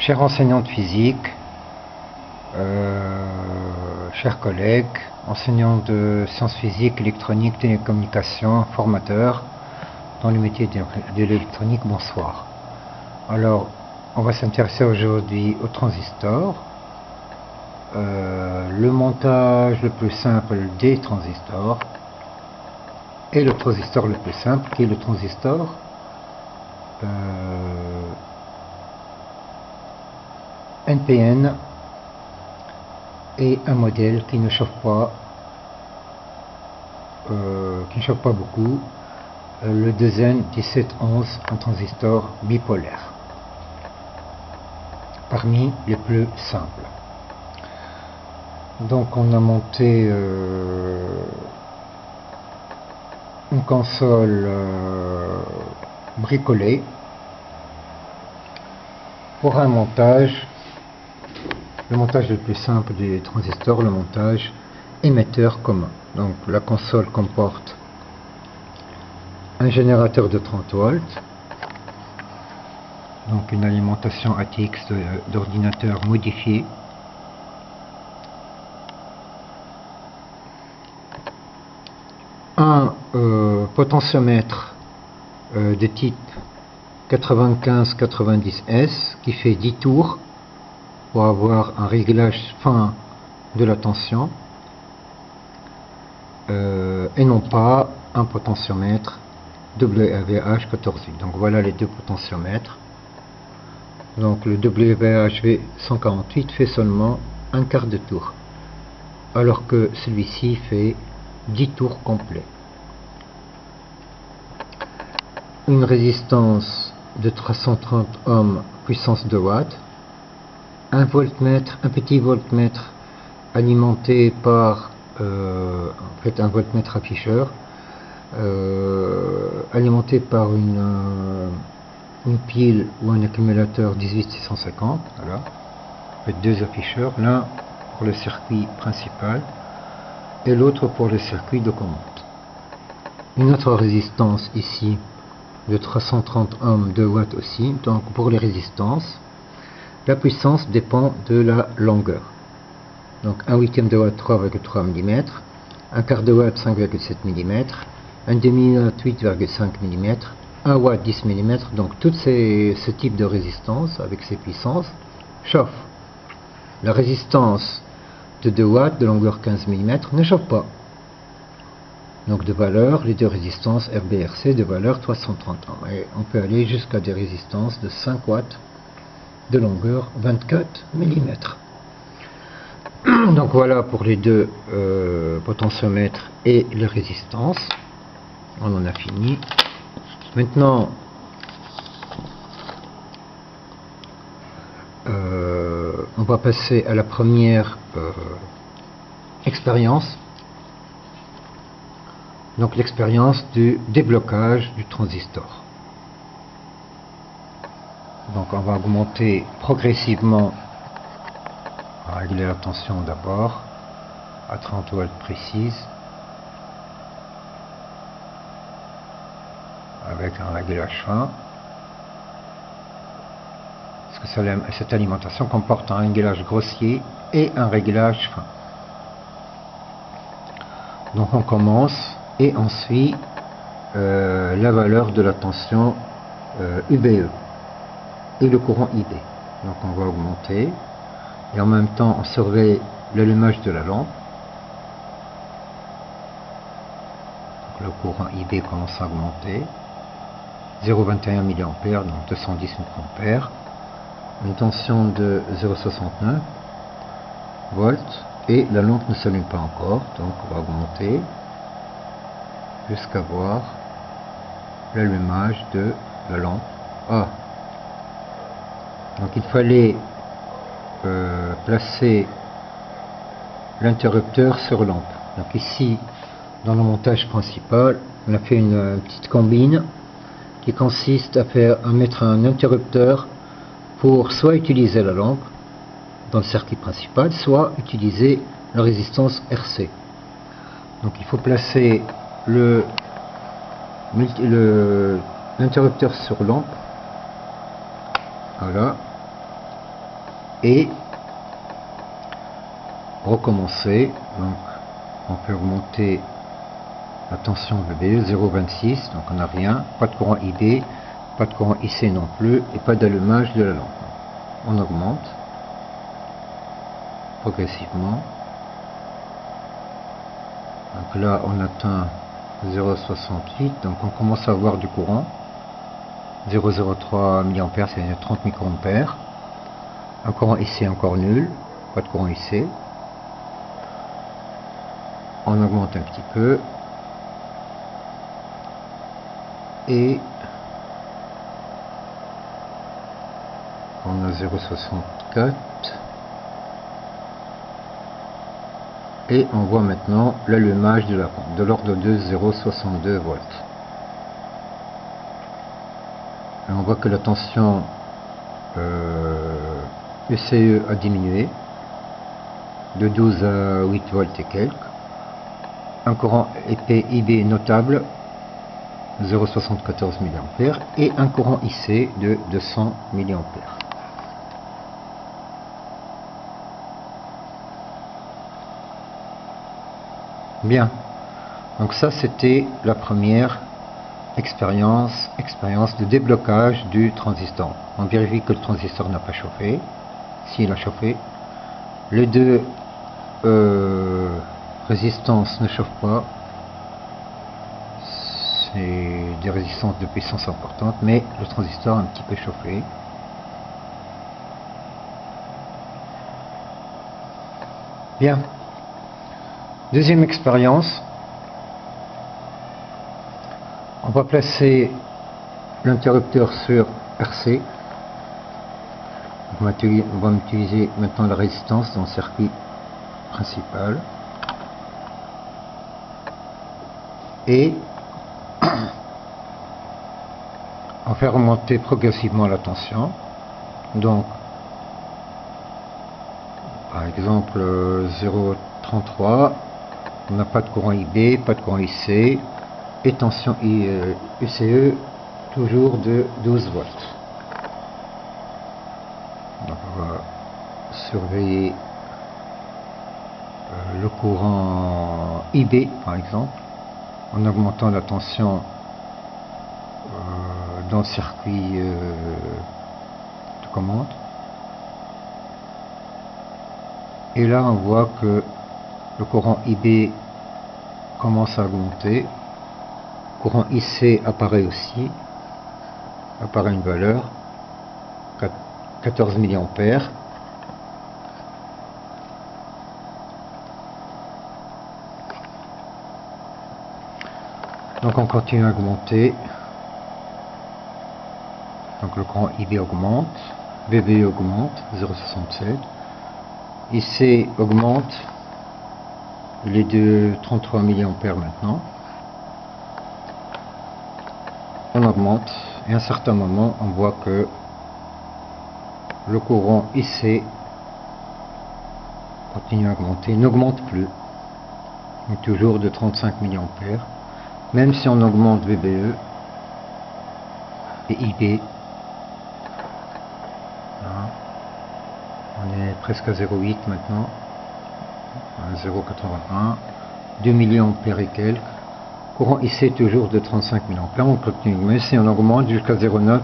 Chère enseignante physique, chers collègues, enseignants de sciences physiques, électronique, télécommunications, formateurs dans le métier de l'électronique, bonsoir. Alors, on va s'intéresser aujourd'hui au transistor, le montage le plus simple des transistors et le transistor le plus simple qui est le transistor NPN et un modèle qui ne chauffe pas beaucoup, le Desen 1711, un transistor bipolaire, parmi les plus simples. Donc on a monté une console bricolée pour un montage, le montage le plus simple des transistors, le montage émetteur commun. Donc la console comporte un générateur de 30 volts, donc une alimentation ATX d'ordinateur modifiée, un potentiomètre de type 95-90S qui fait 10 tours pour avoir un réglage fin de la tension, et non pas un potentiomètre WVH 14. Donc voilà les deux potentiomètres. Donc le WVHV 148 fait seulement un quart de tour, alors que celui-ci fait 10 tours complets. Une résistance de 330 ohms puissance 2 watts, un voltmètre, un petit voltmètre alimenté par un voltmètre afficheur alimenté par une pile ou un accumulateur 18650. Voilà, deux afficheurs, l'un pour le circuit principal et l'autre pour le circuit de commande. Une autre résistance ici de 330 ohms 2 watts aussi. Donc pour les résistances, la puissance dépend de la longueur. Donc 1/8 de watt 3,3 mm, un quart de watt 5,7 mm, un demi-watt 8,5 mm, 1 watt 10 mm. Donc tout ce type de résistance avec ces puissances chauffe. La résistance de 2 watts de longueur 15 mm ne chauffe pas. Donc de valeur, les deux résistances RB/RC de valeur 330 ohms. Et on peut aller jusqu'à des résistances de 5 watts de longueur 24 mm. Donc voilà pour les deux potentiomètres et les résistances. On en a fini. Maintenant, on va passer à la première expérience. Donc l'expérience du déblocage du transistor. Donc on va augmenter progressivement, on va régler la tension d'abord à 30 volts précise, avec un réglage fin, parce que cette alimentation comporte un réglage grossier et un réglage fin. Donc on commence et on suit la valeur de la tension UBE et le courant IB. Donc on va augmenter et en même temps on surveille l'allumage de la lampe. Donc, le courant IB commence à augmenter, 0,21 mA, donc 210 mA, une tension de 0,69 volts et la lampe ne s'allume pas encore, donc on va augmenter jusqu'à voir l'allumage de la lampe A. Donc il fallait placer l'interrupteur sur lampe. Donc ici, dans le montage principal, on a fait une petite combine qui consiste à mettre un interrupteur pour soit utiliser la lampe dans le circuit principal, soit utiliser la résistance RC. Donc il faut placer l'interrupteur sur lampe, voilà, et recommencer. Donc on peut augmenter la tension VBE 0,26, donc on n'a rien, pas de courant IB, pas de courant IC non plus, et pas d'allumage de la lampe. On augmente progressivement. Donc là on atteint 0,68, donc on commence à avoir du courant. 0,03 mA, c'est 30 microampères. Un courant IC encore nul, pas de courant IC. On augmente un petit peu. Et on a 0,64. Et on voit maintenant l'allumage de la pompe de l'ordre de 0,62 volts. Et on voit que la tension ECE a diminué de 12 à 8 volts et quelques. Un courant épais IB notable 0,74 mA et un courant IC de 200 mA. Bien, donc ça c'était la première expérience de déblocage du transistor. On vérifie que le transistor n'a pas chauffé. S'il a chauffé, les deux résistances ne chauffent pas. C'est des résistances de puissance importante, mais le transistor a un petit peu chauffé. Bien. Deuxième expérience. On va placer l'interrupteur sur RC. On va utiliser maintenant la résistance dans le circuit principal. Et on fait remonter progressivement la tension. Donc, par exemple, 0,33, on n'a pas de courant IB, pas de courant IC, et tension ECE toujours de 12 volts. Donc on va surveiller le courant IB par exemple, en augmentant la tension dans le circuit de commande. Et là on voit que le courant IB commence à augmenter. Le courant IC apparaît aussi, apparaît une valeur 14 mA. Donc on continue à augmenter. Donc le courant IB augmente, VBE augmente 0,67, IC augmente, il est de 33 mA maintenant. On augmente et à un certain moment on voit que le courant IC continue à augmenter, n'augmente plus, donc toujours de 35 mA. Même si on augmente VBE et IB, voilà. On est presque à 0,8 maintenant, à 0,81, 2 mA et quelques. Courant IC toujours de 35 mA. On continue, mais si on augmente jusqu'à 0,9,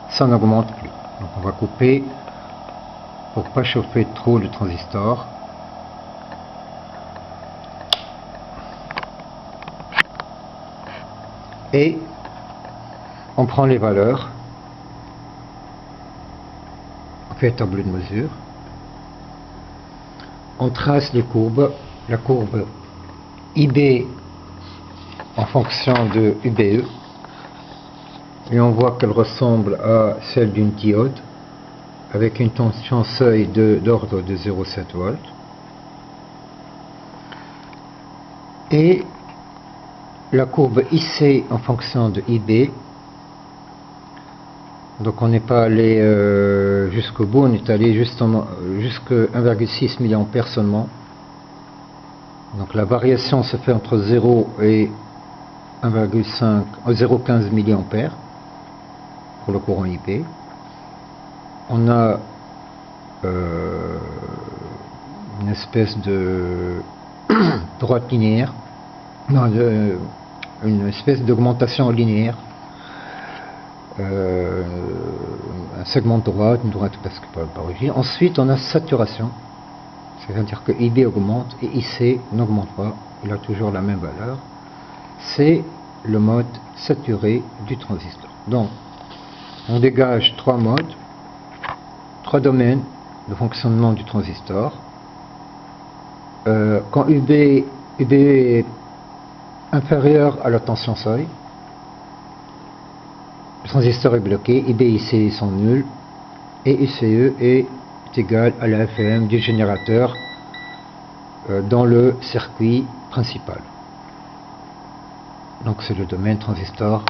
ça n'augmente plus. Donc on va couper pour pas chauffer trop le transistor. Et on prend les valeurs, on fait un tableau de mesure, on trace les courbes, la courbe IB en fonction de UBE, et on voit qu'elle ressemble à celle d'une diode avec une tension seuil d'ordre de 0,7 volts. Et la courbe IC en fonction de IB, donc on n'est pas allé jusqu'au bout, on est allé jusqu'à 1,6 mA seulement. Donc la variation se fait entre 0 et 0,15 mA pour le courant IB. On a une espèce de droite linéaire, non, une espèce d'augmentation linéaire, un segment de droite, une droite presque par origine. Ensuite, on a saturation, c'est-à-dire que IB augmente et IC n'augmente pas, il a toujours la même valeur. C'est le mode saturé du transistor. Donc, on dégage trois modes, trois domaines de fonctionnement du transistor. Quand UB est inférieur à la tension seuil, le transistor est bloqué, IB et IC sont nuls, et ICE est égal à la FM du générateur dans le circuit principal. Donc c'est le domaine transistor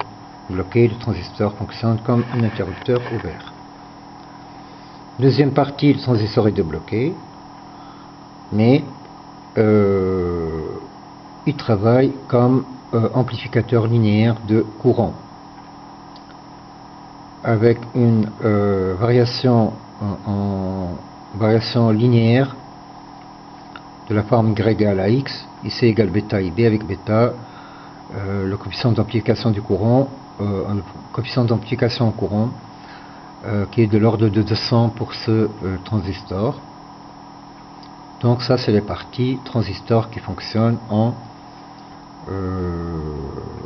bloqué, le transistor fonctionne comme un interrupteur ouvert. Deuxième partie, le transistor est débloqué, mais il travaille comme amplificateur linéaire de courant, avec une variation linéaire de la forme Y égale à X, IC égale bêta IB avec bêta, le coefficient d'amplification du courant, un coefficient d'amplification au courant qui est de l'ordre de 200 pour ce transistor. Donc ça c'est les parties transistors qui fonctionnent en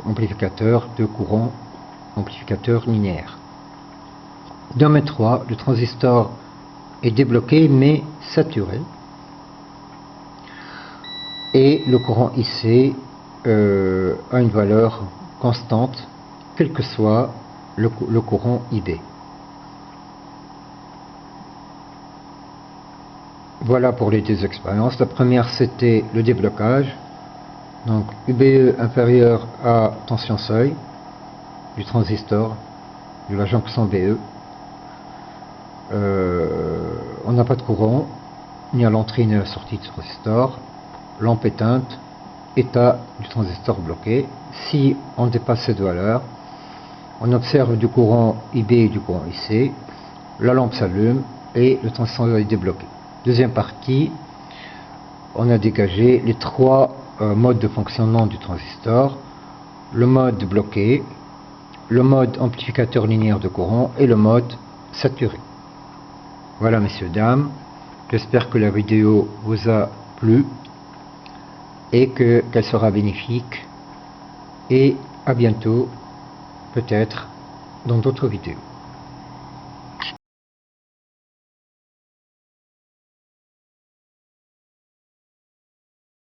amplificateur de courant, amplificateur linéaire. Domaine 3, le transistor est débloqué mais saturé et le courant IC a une valeur constante quel que soit le courant IB. Voilà pour les deux expériences. La première c'était le déblocage, donc UBE inférieur à tension seuil du transistor, de la jonction BE. On n'a pas de courant, ni à l'entrée ni à la sortie du transistor. Lampe éteinte, état du transistor bloqué. Si on dépasse cette valeur, on observe du courant IB et du courant IC, la lampe s'allume et le transistor est débloqué. Deuxième partie, on a dégagé les trois modes de fonctionnement du transistor, le mode bloqué, le mode amplificateur linéaire de courant et le mode saturé. Voilà messieurs, dames, j'espère que la vidéo vous a plu et qu'elle sera bénéfique, et à bientôt, peut-être dans d'autres vidéos.